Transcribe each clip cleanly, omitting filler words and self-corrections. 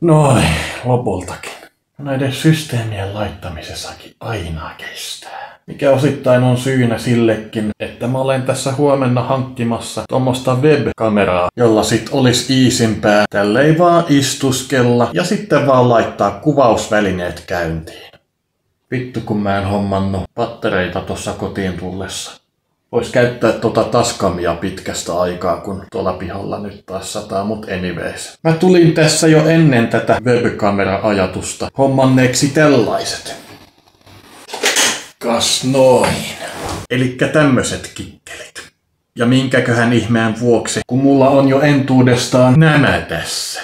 Noin, lopultakin. Näiden systeemien laittamisessakin aina kestää. Mikä osittain on syynä sillekin, että mä olen tässä huomenna hankkimassa tuommoista webkameraa, jolla sit olisi iisimpää tälleen vaan istuskella ja sitten vaan laittaa kuvausvälineet käyntiin. Vittu kun mä en hommannut pattereita tossa kotiin tullessa. Vois käyttää taskamia pitkästä aikaa, kun tuolla pihalla nyt taas sataa, mut anyways. Mä tulin tässä jo ennen tätä webkamera-ajatusta hommanneeksi tällaiset. Kas noin. Elikkä tämmöset kikkelit. Ja minkäköhän ihmeen vuoksi, kun mulla on jo entuudestaan nämä tässä.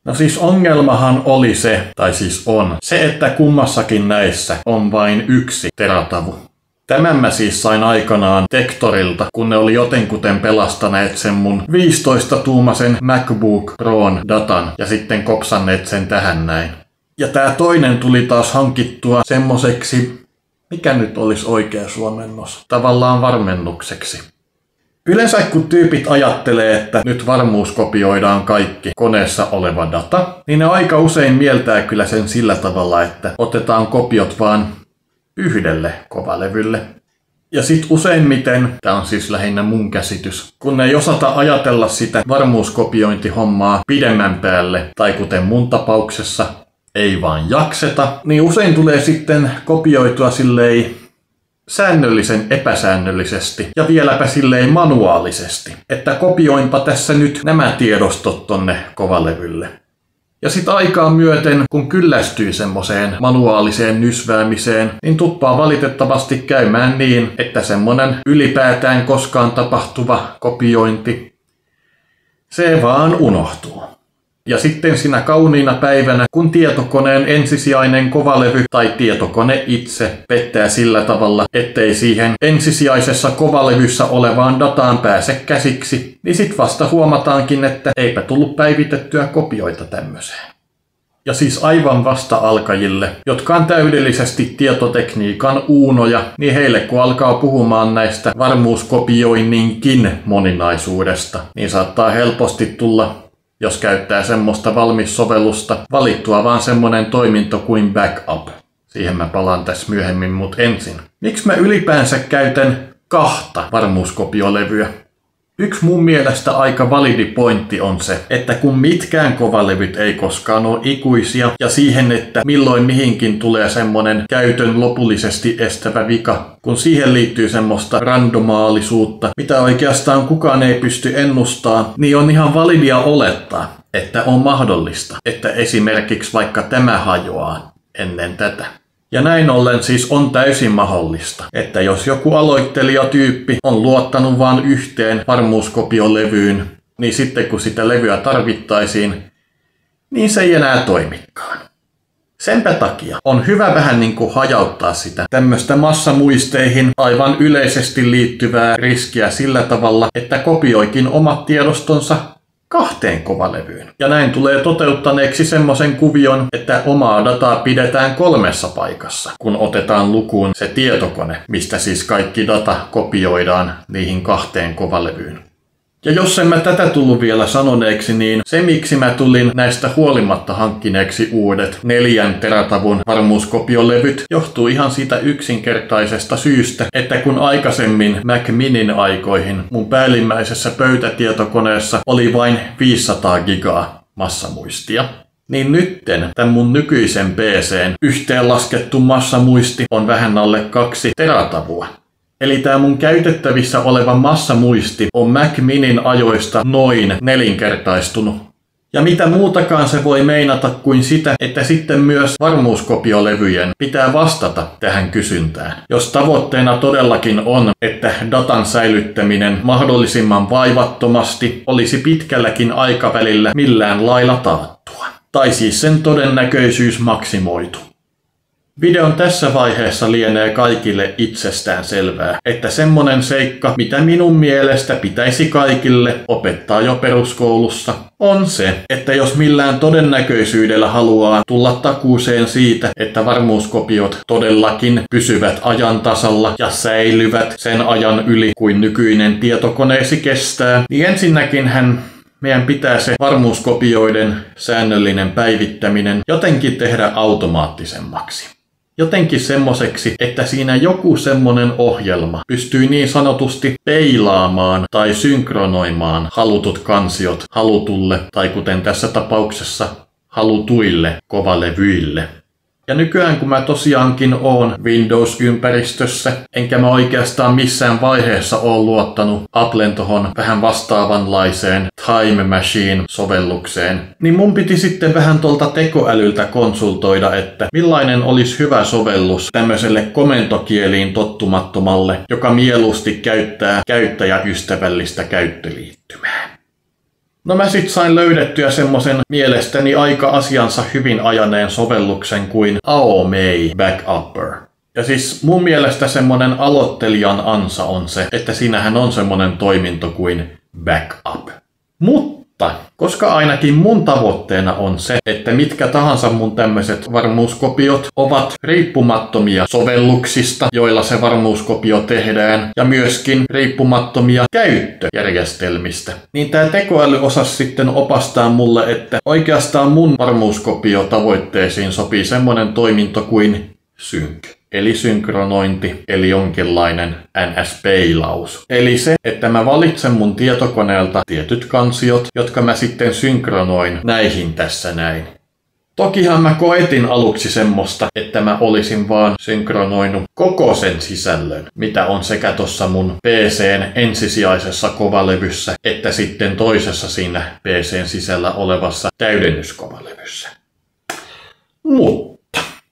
No siis ongelmahan oli se, tai siis on, se että kummassakin näissä on vain yksi teratavu. Tämän mä siis sain aikanaan Tektorilta, kun ne oli jotenkuten pelastaneet sen mun 15-tuumaisen MacBook Proon datan ja sitten kopsanneet sen tähän näin. Ja tää toinen tuli taas hankittua semmoseksi, mikä nyt olisi oikea suomennos, tavallaan varmennukseksi. Yleensä kun tyypit ajattelee, että nyt varmuuskopioidaan kaikki koneessa oleva data, niin ne aika usein mieltää kyllä sen sillä tavalla, että otetaan kopiot vaan yhdelle kovalevylle. Ja sit useimmiten, tää on siis lähinnä mun käsitys, kun ei osata ajatella sitä varmuuskopiointihommaa pidemmän päälle, tai kuten mun tapauksessa, ei vaan jakseta, niin usein tulee sitten kopioitua silleen säännöllisen epäsäännöllisesti ja vieläpä silleen manuaalisesti, että kopioinpa tässä nyt nämä tiedostot tonne kovalevylle. Ja sit aikaa myöten, kun kyllästyy semmoseen manuaaliseen nysväämiseen, niin tuppaa valitettavasti käymään niin, että semmonen ylipäätään koskaan tapahtuva kopiointi, se vaan unohtuu. Ja sitten sinä kauniina päivänä, kun tietokoneen ensisijainen kovalevy tai tietokone itse pettää sillä tavalla, ettei siihen ensisijaisessa kovalevyssä olevaan dataan pääse käsiksi, niin sit vasta huomataankin, että eipä tullut päivitettyä kopioita tämmöiseen. Ja siis aivan vasta-alkajille, jotka on täydellisesti tietotekniikan uunoja, niin heille kun alkaa puhumaan näistä varmuuskopioinninkin moninaisuudesta, niin saattaa helposti tulla, jos käyttää semmoista valmissovellusta, valittua vaan semmonen toiminto kuin backup. Siihen mä palaan tässä myöhemmin, mut ensin. Miksi mä ylipäänsä käytän 2 varmuuskopiolevyä? Yksi mun mielestä aika validi pointti on se, että kun mitkään kovalevyt ei koskaan ole ikuisia, ja siihen, että milloin mihinkin tulee semmonen käytön lopullisesti estävä vika, kun siihen liittyy semmoista randomaalisuutta, mitä oikeastaan kukaan ei pysty ennustaa, niin on ihan validia olettaa, että on mahdollista, että esimerkiksi vaikka tämä hajoaa ennen tätä. Ja näin ollen siis on täysin mahdollista, että jos joku aloittelijatyyppi on luottanut vain yhteen varmuuskopiolevyyn, niin sitten kun sitä levyä tarvittaisiin, niin se ei enää toimikaan. Senpä takia on hyvä vähän niin kuin hajauttaa sitä tämmöistä massamuisteihin aivan yleisesti liittyvää riskiä sillä tavalla, että kopioikin omat tiedostonsa 2 kovalevyyn. Ja näin tulee toteuttaneeksi semmoisen kuvion, että omaa dataa pidetään 3 paikassa, kun otetaan lukuun se tietokone, mistä siis kaikki data kopioidaan niihin 2 kovalevyyn. Ja jos en mä tätä tullut vielä sanoneeksi, niin se miksi mä tulin näistä huolimatta hankkineeksi uudet 4 teratavun varmuuskopiolevyt johtuu ihan siitä yksinkertaisesta syystä, että kun aikaisemmin Mac Minin aikoihin mun päällimmäisessä pöytätietokoneessa oli vain 500 gigaa massamuistia, niin nytten tämän mun nykyisen PC:n yhteenlaskettu massamuisti on vähän alle 2 teratavua. Eli tää mun käytettävissä oleva massamuisti on Mac Minin ajoista noin 4-kertaistunut. Ja mitä muutakaan se voi meinata kuin sitä, että sitten myös varmuuskopiolevyjen pitää vastata tähän kysyntään. Jos tavoitteena todellakin on, että datan säilyttäminen mahdollisimman vaivattomasti olisi pitkälläkin aikavälillä millään lailla taattua. Tai siis sen todennäköisyys maksimoitu. Videon tässä vaiheessa lienee kaikille itsestään selvää, että semmonen seikka, mitä minun mielestä pitäisi kaikille opettaa jo peruskoulussa, on se, että jos millään todennäköisyydellä haluaa tulla takuuseen siitä, että varmuuskopiot todellakin pysyvät ajan tasalla ja säilyvät sen ajan yli kuin nykyinen tietokoneesi kestää, niin ensinnäkin hän meidän pitää se varmuuskopioiden säännöllinen päivittäminen jotenkin tehdä automaattisemmaksi. Jotenkin semmoiseksi, että siinä joku semmonen ohjelma pystyy niin sanotusti peilaamaan tai synkronoimaan halutut kansiot halutulle tai kuten tässä tapauksessa halutuille kovalevyille. Ja nykyään kun mä tosiaankin oon Windows-ympäristössä, enkä mä oikeastaan missään vaiheessa oo luottanut Applen tohon vähän vastaavanlaiseen Time Machine-sovellukseen, niin mun piti sitten vähän tuolta tekoälyltä konsultoida, että millainen olisi hyvä sovellus tämmöiselle komentokieliin tottumattomalle, joka mieluusti käyttää käyttäjäystävällistä käyttöliittymää. No mä sit sain löydettyä semmosen mielestäni aika asiansa hyvin ajaneen sovelluksen kuin Aomei Backupper. Ja siis mun mielestä semmonen aloittelijan ansa on se, että siinähän on semmonen toiminto kuin backup. Mutta koska ainakin mun tavoitteena on se, että mitkä tahansa mun tämmöiset varmuuskopiot ovat riippumattomia sovelluksista, joilla se varmuuskopio tehdään, ja myöskin riippumattomia käyttöjärjestelmistä, niin tää tekoäly osasi sitten opastaa mulle, että oikeastaan mun varmuuskopiotavoitteisiin sopii semmonen toiminto kuin sync. Eli synkronointi, eli jonkinlainen NS-peilaus. Eli se, että mä valitsen mun tietokoneelta tietyt kansiot, jotka mä sitten synkronoin näihin tässä näin. Tokihan mä koetin aluksi semmoista, että mä olisin vaan synkronoinut koko sen sisällön, mitä on sekä tossa mun PC:n ensisijaisessa kovalevyssä, että sitten toisessa siinä PC:n sisällä olevassa täydennyskovalevyssä. Mutta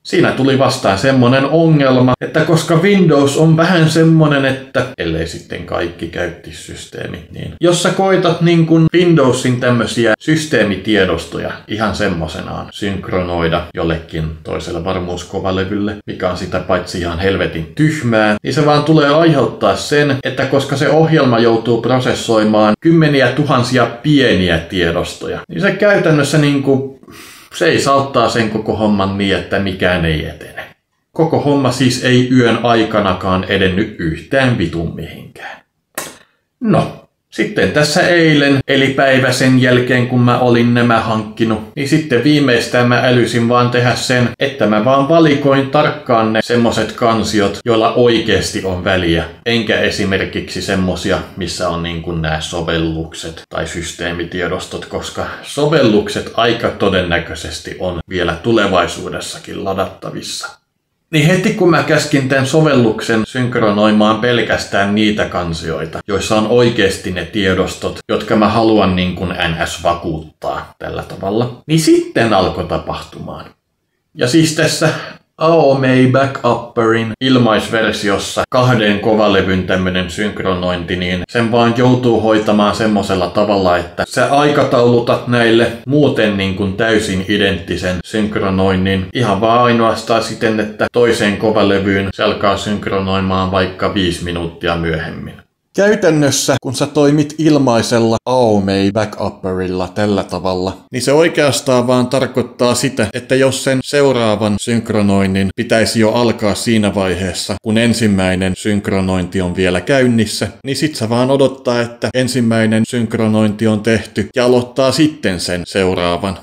siinä tuli vastaan semmonen ongelma, että koska Windows on vähän semmonen, että ellei sitten kaikki käyttissysteemit, niin jos sä koitat niin kun Windowsin tämmösiä systeemitiedostoja ihan semmosenaan synkronoida jollekin toiselle varmuuskovalevylle, mikä on sitä paitsi ihan helvetin tyhmää, niin se vaan tulee aiheuttaa sen, että koska se ohjelma joutuu prosessoimaan kymmeniä tuhansia pieniä tiedostoja, niin se käytännössä niinku se ei saattaa sen koko homman niin, että mikään ei etene. Koko homma siis ei yön aikanakaan edennyt yhtään vitun mihinkään. No, sitten tässä eilen, eli päivä sen jälkeen kun mä olin nämä hankkinut, niin sitten viimeistään mä älysin vaan tehdä sen, että mä vaan valikoin tarkkaan ne semmoset kansiot, joilla oikeesti on väliä. Enkä esimerkiksi semmosia, missä on niin kuin nämä sovellukset tai systeemitiedostot, koska sovellukset aika todennäköisesti on vielä tulevaisuudessakin ladattavissa. Niin heti kun mä käskin tämän sovelluksen synkronoimaan pelkästään niitä kansioita, joissa on oikeasti ne tiedostot, jotka mä haluan niin kuin NS vakuuttaa tällä tavalla, niin sitten alkoi tapahtumaan. Ja siis tässä Aomei Backupperin ilmaisversiossa 2 kovalevyn tämmönen synkronointi, niin sen vaan joutuu hoitamaan semmosella tavalla, että sä aikataulutat näille muuten niin kuin täysin identtisen synkronoinnin ihan vaan ainoastaan siten, että toiseen kovalevyyn se alkaa synkronoimaan vaikka 5 minuuttia myöhemmin. Käytännössä, kun sä toimit ilmaisella Aomei Backupperilla tällä tavalla, niin se oikeastaan vaan tarkoittaa sitä, että jos sen seuraavan synkronoinnin pitäisi jo alkaa siinä vaiheessa, kun ensimmäinen synkronointi on vielä käynnissä, niin sit sä vaan odottaa, että ensimmäinen synkronointi on tehty ja aloittaa sitten sen seuraavan.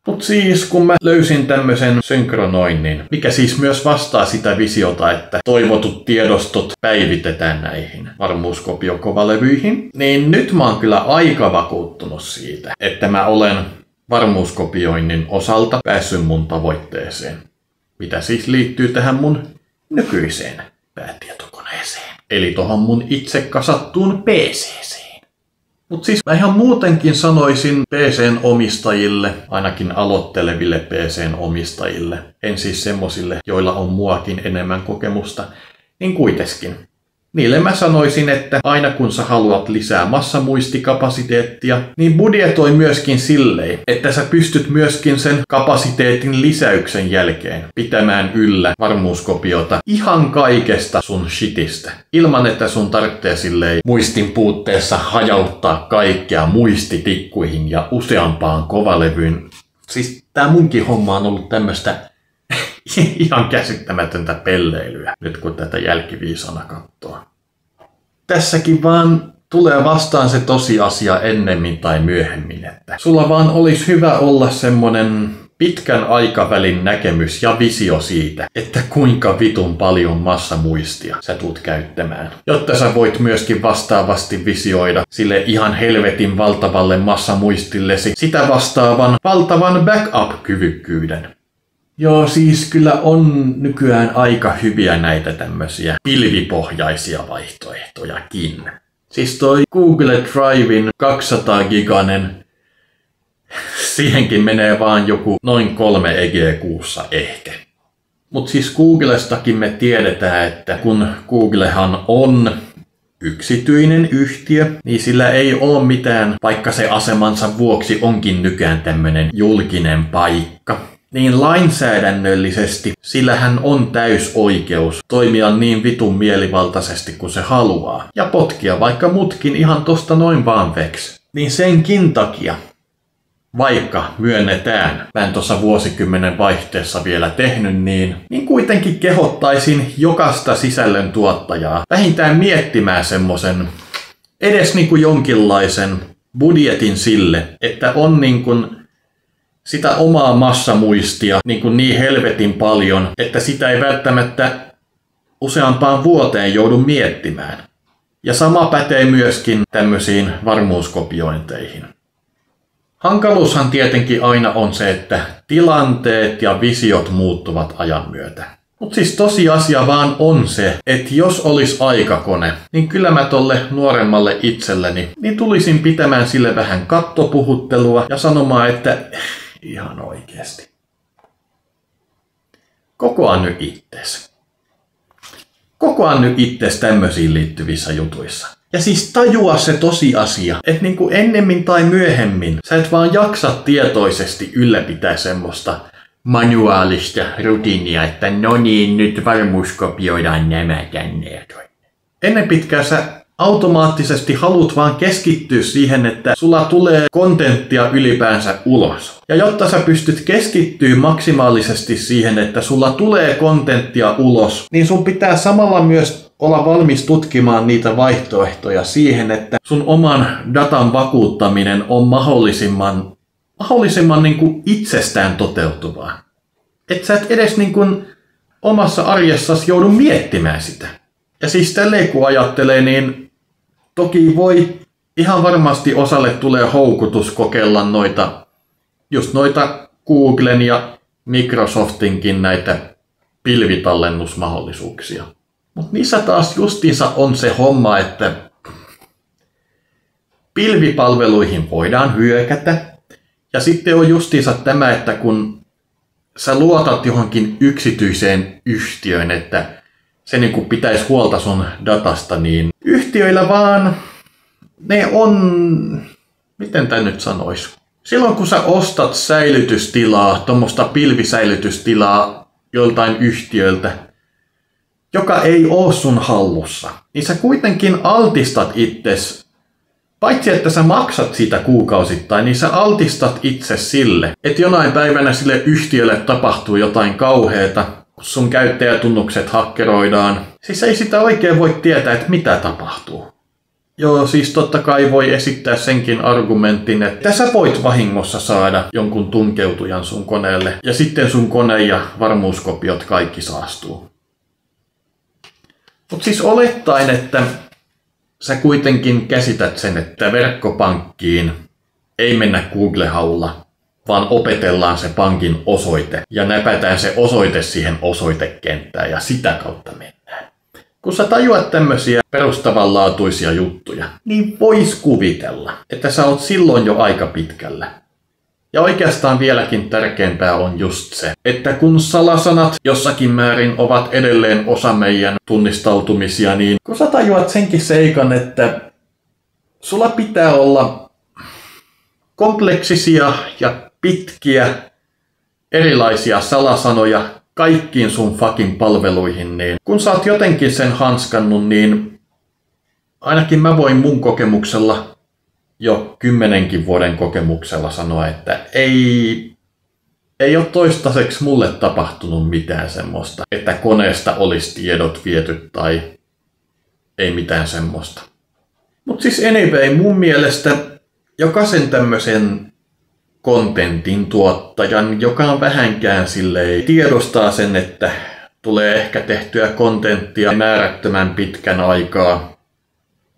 Mut siis kun mä löysin tämmösen synkronoinnin, mikä siis myös vastaa sitä visiota, että toivotut tiedostot päivitetään näihin varmuuskopiokovalevyihin, niin nyt mä oon kyllä aika vakuuttunut siitä, että mä olen varmuuskopioinnin osalta päässyt mun tavoitteeseen. Mitä siis liittyy tähän mun nykyiseen päätietokoneeseen, eli tohon mun itse kasattuun PC:seen. Mut siis mä ihan muutenkin sanoisin PC:n omistajille, ainakin aloitteleville PC:n omistajille, en siis semmosille, joilla on muakin enemmän kokemusta, niin kuitenkin. Niille mä sanoisin, että aina kun sä haluat lisää massamuistikapasiteettia, niin budjetoi myöskin silleen, että sä pystyt myöskin sen kapasiteetin lisäyksen jälkeen pitämään yllä varmuuskopiota ihan kaikesta sun shitistä. Ilman, että sun tarvitsee silleen muistin puutteessa hajauttaa kaikkea muistitikkuihin ja useampaan kovalevyyn. Siis tää munkin homma on ollut tämmöstä ihan käsittämätöntä pelleilyä, nyt kun tätä jälkiviisana katsoo. Tässäkin vaan tulee vastaan se tosiasia ennemmin tai myöhemmin, että sulla vaan olisi hyvä olla semmonen pitkän aikavälin näkemys ja visio siitä, että kuinka vitun paljon massamuistia sä tulet käyttämään. Jotta sä voit myöskin vastaavasti visioida sille ihan helvetin valtavalle massamuistillesi sitä vastaavan valtavan backup-kyvykkyyden. Joo, siis kyllä on nykyään aika hyviä näitä tämmösiä pilvipohjaisia vaihtoehtojakin. Siis toi Google Driven 200 giganen, siihenkin menee vaan joku noin 3 EG kuussa ehkä. Mut siis Googlestakin me tiedetään, että kun Googlehan on yksityinen yhtiö, niin sillä ei ole mitään, vaikka se asemansa vuoksi onkin nykyään tämmönen julkinen paikka. Niin lainsäädännöllisesti sillähän on täysoikeus toimia niin vitun mielivaltaisesti kuin se haluaa. Ja potkia vaikka mutkin ihan tosta noin vaan veks. Niin senkin takia, vaikka myönnetään, mä en tuossa vuosikymmenen vaihteessa vielä tehnyt niin kuitenkin kehottaisin jokaista sisällön tuottajaa vähintään miettimään semmosen edes niinku jonkinlaisen budjetin sille, että on niinku sitä omaa massamuistia niin helvetin paljon, että sitä ei välttämättä useampaan vuoteen joudu miettimään. Ja sama pätee myöskin tämmöisiin varmuuskopiointeihin. Hankaluushan tietenkin aina on se, että tilanteet ja visiot muuttuvat ajan myötä. Mutta siis tosiasia vaan on se, että jos olisi aikakone, niin kyllä mä tolle nuoremmalle itselleni niin tulisin pitämään sille vähän kattopuhuttelua ja sanomaan, että ihan oikeesti. Kokoa nyt ittees. Kokoa nyt ittees tämmöisiin liittyvissä jutuissa. Ja siis tajua se tosiasia, että niinku ennemmin tai myöhemmin sä et vaan jaksa tietoisesti ylläpitää semmoista manuaalista rutiinia, että no niin, nyt varmuuskopioidaan nämä tänne ja tonne. Ennen pitkään sä automaattisesti haluat vaan keskittyä siihen, että sulla tulee kontenttia ylipäänsä ulos. Ja jotta sä pystyt keskittyä maksimaalisesti siihen, että sulla tulee kontenttia ulos, niin sun pitää samalla myös olla valmis tutkimaan niitä vaihtoehtoja siihen, että sun oman datan vakuuttaminen on mahdollisimman niin itsestään toteutuvaa. Et sä et edes niin kuin omassa arjessasi joudu miettimään sitä. Ja siis tälleen kun ajattelee, niin toki voi ihan varmasti osalle tulee houkutus kokeilla noita Googlen ja Microsoftinkin näitä pilvitallennusmahdollisuuksia. Mutta niissä taas justiinsa on se homma, että pilvipalveluihin voidaan hyökätä. Ja sitten on justiinsa tämä, että kun sä luotat johonkin yksityiseen yhtiöön, että se niin kuin pitäisi huolta sun datasta, niin yhtiöillä vaan ne on, miten tää nyt sanois? Silloin kun sä ostat säilytystilaa, tuommoista pilvisäilytystilaa joltain yhtiöltä, joka ei oo sun hallussa, niin sä kuitenkin altistat itses, paitsi että sä maksat siitä kuukausittain, niin sä altistat itse sille, että jonain päivänä sille yhtiölle tapahtuu jotain kauheeta, sun käyttäjätunnukset hakkeroidaan. Siis ei sitä oikein voi tietää, että mitä tapahtuu. Joo, siis totta kai voi esittää senkin argumentin, että sä voit vahingossa saada jonkun tunkeutujan sun koneelle, ja sitten sun kone ja varmuuskopiot kaikki saastuu. Mut siis olettaen, että sä kuitenkin käsität sen, että verkkopankkiin ei mennä Google-haulla, vaan opetellaan se pankin osoite ja näpätään se osoite siihen osoitekenttään ja sitä kautta mennään. Kun sä tajuat tämmöisiä perustavanlaatuisia juttuja, niin vois kuvitella, että sä oot silloin jo aika pitkällä. Ja oikeastaan vieläkin tärkeämpää on just se, että kun salasanat jossakin määrin ovat edelleen osa meidän tunnistautumisia, niin kun sä tajuat senkin seikan, että sulla pitää olla kompleksisia ja pitkiä erilaisia salasanoja kaikkiin sun fucking palveluihin, niin kun sä oot jotenkin sen hanskannut, niin ainakin mä voin mun kokemuksella jo 10 vuoden kokemuksella sanoa, että ei ole toistaiseksi mulle tapahtunut mitään semmoista, että koneesta olisi tiedot viety tai ei mitään semmoista. Mut siis anyway, mun mielestä jokaisen tämmöisen kontentin tuottajan, joka on vähänkään silleen tiedostaa sen, että tulee ehkä tehtyä kontenttia määrättömän pitkän aikaa,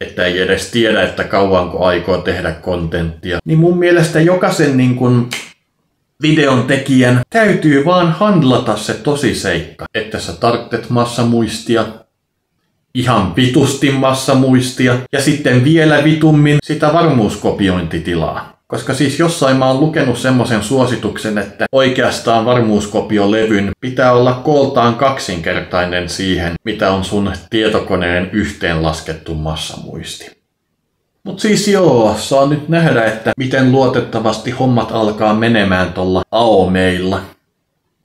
että ei edes tiedä, että kauanko aikoo tehdä kontenttia, niin mun mielestä jokaisen niin kun videon tekijän täytyy vaan handlata se tosiseikka, että sä tarvitset massamuistia, ihan vitusti massamuistia ja sitten vielä vitummin sitä varmuuskopiointitilaa. Koska siis jossain mä oon lukenut semmoisen suosituksen, että oikeastaan varmuuskopiolevyn pitää olla kooltaan kaksinkertainen siihen, mitä on sun tietokoneen yhteenlaskettu massamuisti. Mut siis joo, saa nyt nähdä, että miten luotettavasti hommat alkaa menemään tuolla AOMeilla.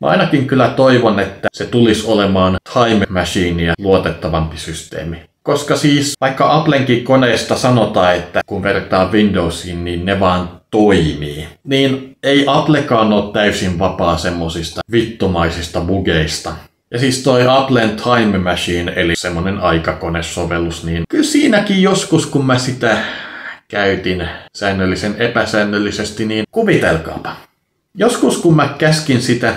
Mä ainakin kyllä toivon, että se tulisi olemaan Time Machinea luotettavampi systeemi. Koska siis vaikka Applenkin koneesta sanotaan, että kun vertaa Windowsiin, niin ne vaan toimii. Niin ei Applekaan ole täysin vapaa semmosista vittumaisista bugeista. Ja siis toi Applen Time Machine, eli semmonen aikakonesovellus, niin kyllä siinäkin joskus, kun mä sitä käytin säännöllisen epäsäännöllisesti, niin kuvitelkaapa. Joskus kun mä käskin sitä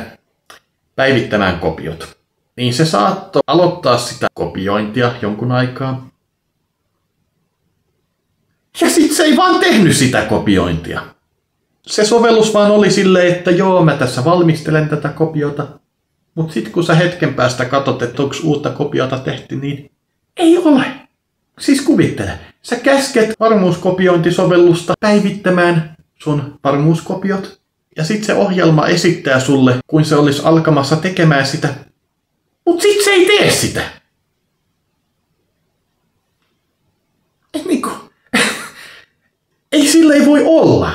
päivittämään kopiot, niin se saattoi aloittaa sitä kopiointia jonkun aikaa. Ja sit se ei vaan tehnyt sitä kopiointia. Se sovellus vaan oli silleen, että joo, mä tässä valmistelen tätä kopiota. Mut sit kun sä hetken päästä katot, että onko uutta kopiota tehty, niin ei ole. Siis kuvittele, sä käsket varmuuskopiointisovellusta päivittämään sun varmuuskopiot. Ja sit se ohjelma esittää sulle, kuin se olisi alkamassa tekemään sitä. Mut sit se ei tee sitä. Ei sillä ei voi olla.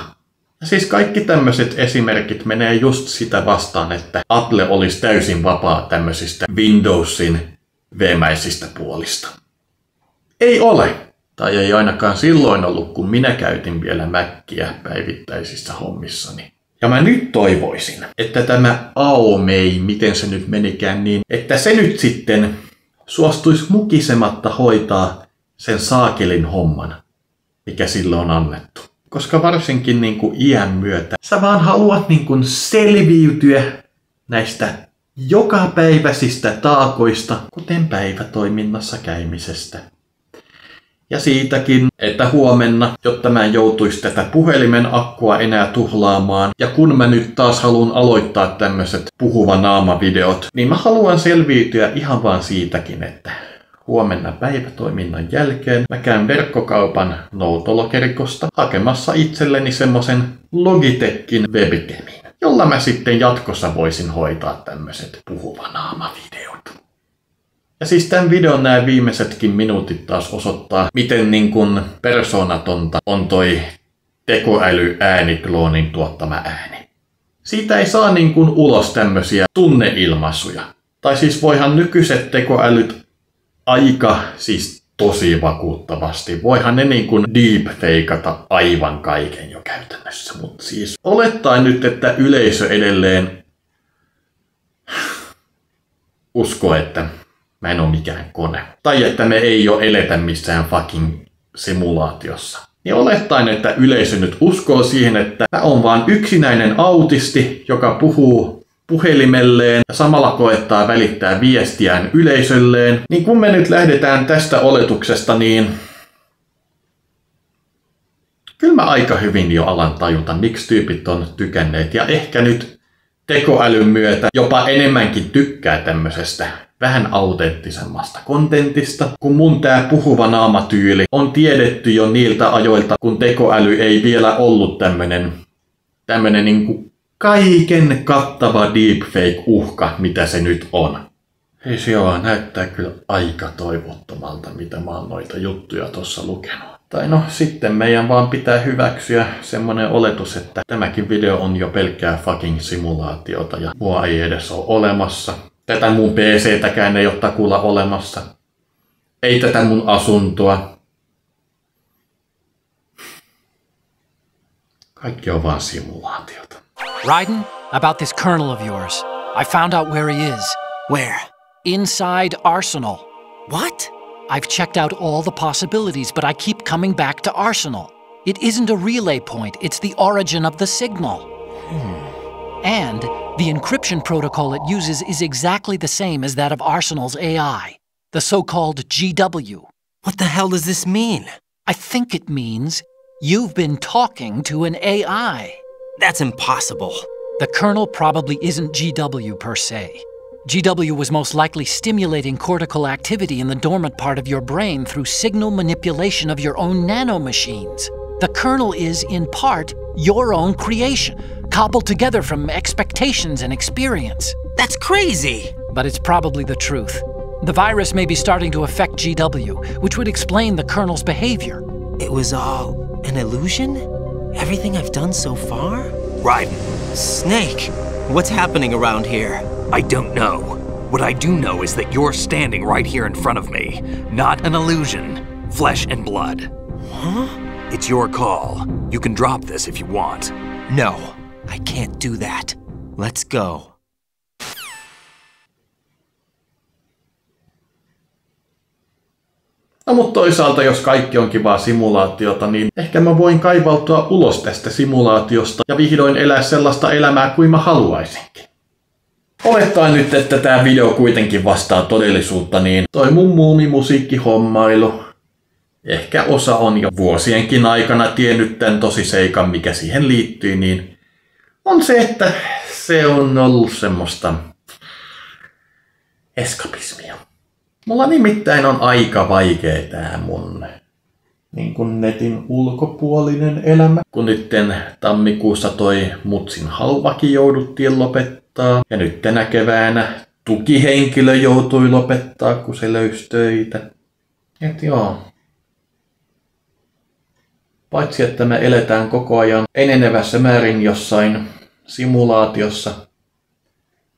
Ja siis kaikki tämmöiset esimerkit menee just sitä vastaan, että Apple olisi täysin vapaa tämmöisistä Windowsin veemäisistä puolista. Ei ole. Tai ei ainakaan silloin ollut, kun minä käytin vielä Mackiä päivittäisissä hommissani. Ja mä nyt toivoisin, että tämä AOMEI, miten se nyt menikään niin, että se nyt sitten suostuisi mukisematta hoitaa sen saakelin homman, mikä sille on annettu. Koska varsinkin niin kuin iän myötä sä vaan haluat niin kuin selviytyä näistä jokapäiväisistä taakoista, kuten päivätoiminnassa käymisestä. Ja siitäkin, että huomenna, jotta mä en joutuisi tätä puhelimen akkua enää tuhlaamaan, ja kun mä nyt taas haluan aloittaa tämmöiset puhuva naama-videot, niin mä haluan selviytyä ihan vaan siitäkin, että huomenna päivätoiminnan jälkeen mä käyn verkkokaupan Noutolokerikosta hakemassa itselleni semmosen Logitechin webcamin, jolla mä sitten jatkossa voisin hoitaa tämmöiset puhuva naama-videot. Ja siis tämän videon nämä viimeisetkin minuutit taas osoittaa, miten niin kuin persoonatonta on toi tekoäly-äänikloonin tuottama ääni. Siitä ei saa niin kuin ulos tämmöisiä tunneilmaisuja. Tai siis voihan nykyiset tekoälyt aika siis tosi vakuuttavasti. Voihan ne niin kuin deepfakeata aivan kaiken jo käytännössä. Mutta siis olettaen nyt, että yleisö edelleen uskoo, että mä en oo mikään kone. Tai että me ei oo eletä missään fucking simulaatiossa. Niin olettaen, että yleisö nyt uskoo siihen, että mä oon vaan yksinäinen autisti, joka puhuu puhelimelleen ja samalla koettaa välittää viestiään yleisölleen. Niin kun me nyt lähdetään tästä oletuksesta, niin kyllä mä aika hyvin jo alan tajuta, miksi tyypit on tykänneet. Ja ehkä nyt tekoälyn myötä jopa enemmänkin tykkää tämmöisestä vähän autenttisemmasta kontentista, kun mun tää puhuva naamatyyli on tiedetty jo niiltä ajoilta, kun tekoäly ei vielä ollut tämmönen niinku kaiken kattava deepfake-uhka, mitä se nyt on. Ei se joo, näyttää kyllä aika toivottomalta, mitä mä oon noita juttuja tossa lukenut. Tai no, sitten meidän vaan pitää hyväksyä semmonen oletus, että tämäkin video on jo pelkkää fucking simulaatiota ja mua ei edes ole olemassa. Tätä mun PC-täkään ei ole takuulla olemassa. Ei tätä mun asuntoa. Kaikki on vaan simulaatiota. Raiden, about this colonel of yours. I found out where he is. Where? Inside Arsenal. What? I've checked out all the possibilities, but I keep coming back to Arsenal. It isn't a relay point, it's the origin of the signal. And the encryption protocol it uses is exactly the same as that of Arsenal's AI, the so-called GW. What the hell does this mean? I think it means you've been talking to an AI. That's impossible. The kernel probably isn't GW per se. GW was most likely stimulating cortical activity in the dormant part of your brain through signal manipulation of your own nanomachines. The kernel is, in part, your own creation, cobbled together from expectations and experience. That's crazy! But it's probably the truth. The virus may be starting to affect GW, which would explain the kernel's behavior. It was all an illusion? Everything I've done so far? Raiden, Snake, what's happening around here? I don't know. What I do know is that you're standing right here in front of me. Not an illusion. Flesh and blood. Huh? It's your call. You can drop this if you want. No, I can't do that. Let's go. No mutta toisaalta jos kaikki onkin vaan simulaatiota, niin ehkä mä voin kaivautua ulos tästä simulaatiosta ja vihdoin elää sellaista elämää kuin mä haluaisinkin. Olettaen nyt, että tää video kuitenkin vastaa todellisuutta, niin toi mun muumimusiikkihommailu, ehkä osa on jo vuosienkin aikana tiennyt tän tosiseikan, mikä siihen liittyy, niin on se, että se on ollut semmoista eskapismia. Mulla nimittäin on aika vaikea tää mun niin kun netin ulkopuolinen elämä. Kun nytten tammikuussa toi Mutsin halvaki jouduttiin lopettaa. Ja nyt tänä keväänä tukihenkilö joutui lopettaa, kun se löysi töitä. Et joo. Paitsi että me eletään koko ajan enenevässä määrin jossain simulaatiossa,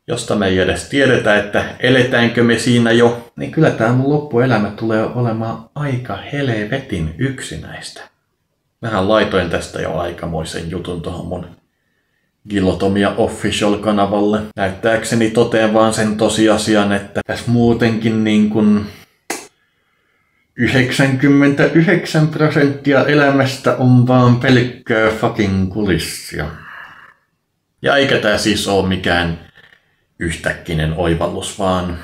josta me ei edes tiedetä, että eletäänkö me siinä jo, niin kyllä tämä mun loppuelämä tulee olemaan aika helvetin yksinäistä. Mähän laitoin tästä jo aikamoisen jutun tohon mun Gilotomia Official-kanavalle. Näyttääkseni toteen vaan sen tosiasian, että tässä muutenkin niin kuin 99% elämästä on vaan pelkkää fucking kulissia. Ja eikä tää siis oo mikään yhtäkkinen oivallus, vaan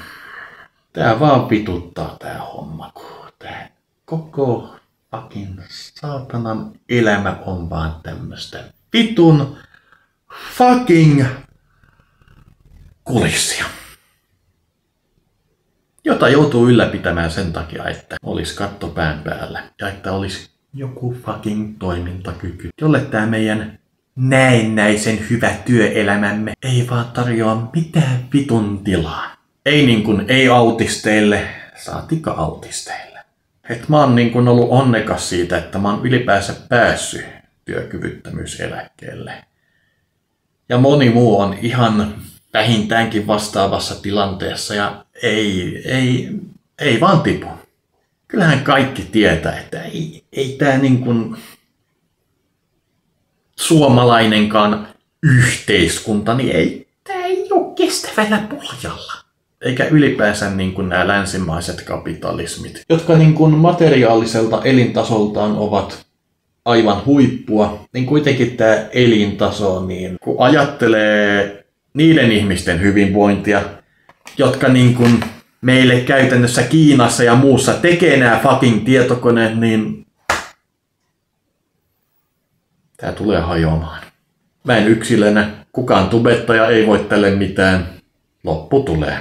tää vaan vituttaa tää homma, kun tää koko fucking saatanan elämä on vaan tämmöstä vitun fucking kulissia. Jota joutuu ylläpitämään sen takia, että olisi katto pään päällä ja että olisi joku fucking toimintakyky, jolle tää meidän näennäisen hyvä työelämämme ei vaan tarjoa mitään vitun tilaa. Ei niin kuin ei-autisteille, saatika autisteille. Et mä oon niin kuin ollut onnekas siitä, että mä oon ylipäänsä päässyt työkyvyttömyyseläkkeelle. Ja moni muu on ihan vähintäänkin vastaavassa tilanteessa ja ei vaan tipu. Kyllähän kaikki tietää, että ei tää niin kuin suomalainenkaan yhteiskunta, niin tämä ei ole kestävällä pohjalla. Eikä ylipäänsä niin kuin nämä länsimaiset kapitalismit, jotka niin kuin materiaaliselta elintasoltaan ovat aivan huippua, niin kuitenkin tämä elintaso, niin kun ajattelee niiden ihmisten hyvinvointia, jotka niin kuin meille käytännössä Kiinassa ja muussa tekee nämä fucking tietokoneet, niin tää tulee hajoamaan. Mä en yksilönä, kukaan tubettaja ei voi tälle mitään. Loppu tulee.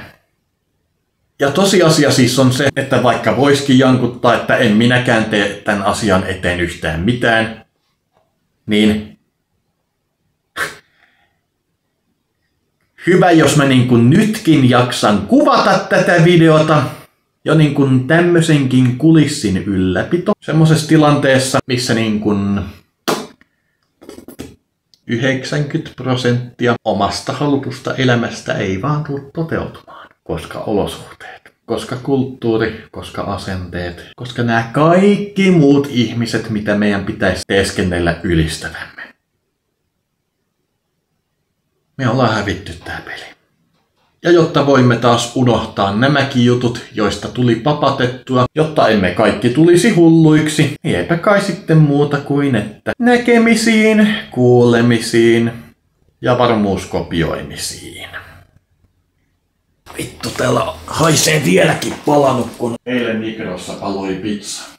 Ja tosiasia siis on se, että vaikka voisikin jankuttaa, että en minäkään tee tämän asian eteen yhtään mitään, niin hyvä, jos mä niin kuin nytkin jaksan kuvata tätä videota jo niin kuin tämmöisenkin kulissin ylläpito. Semmoisessa tilanteessa, missä niin kuin 90% omasta halutusta elämästä ei vaan tule toteutumaan, koska olosuhteet, koska kulttuuri, koska asenteet, koska nämä kaikki muut ihmiset, mitä meidän pitäisi teeskennellä ylistävämme. Me ollaan hävitty tää peli. Ja jotta voimme taas unohtaa nämäkin jutut, joista tuli papatettua, jotta emme kaikki tulisi hulluiksi, niin eipä kai sitten muuta kuin että näkemisiin, kuulemisiin ja varmuuskopioimisiin. Vittu, täällä haisee vieläkin palanut, kun eilen Nigrossa paloi pizza.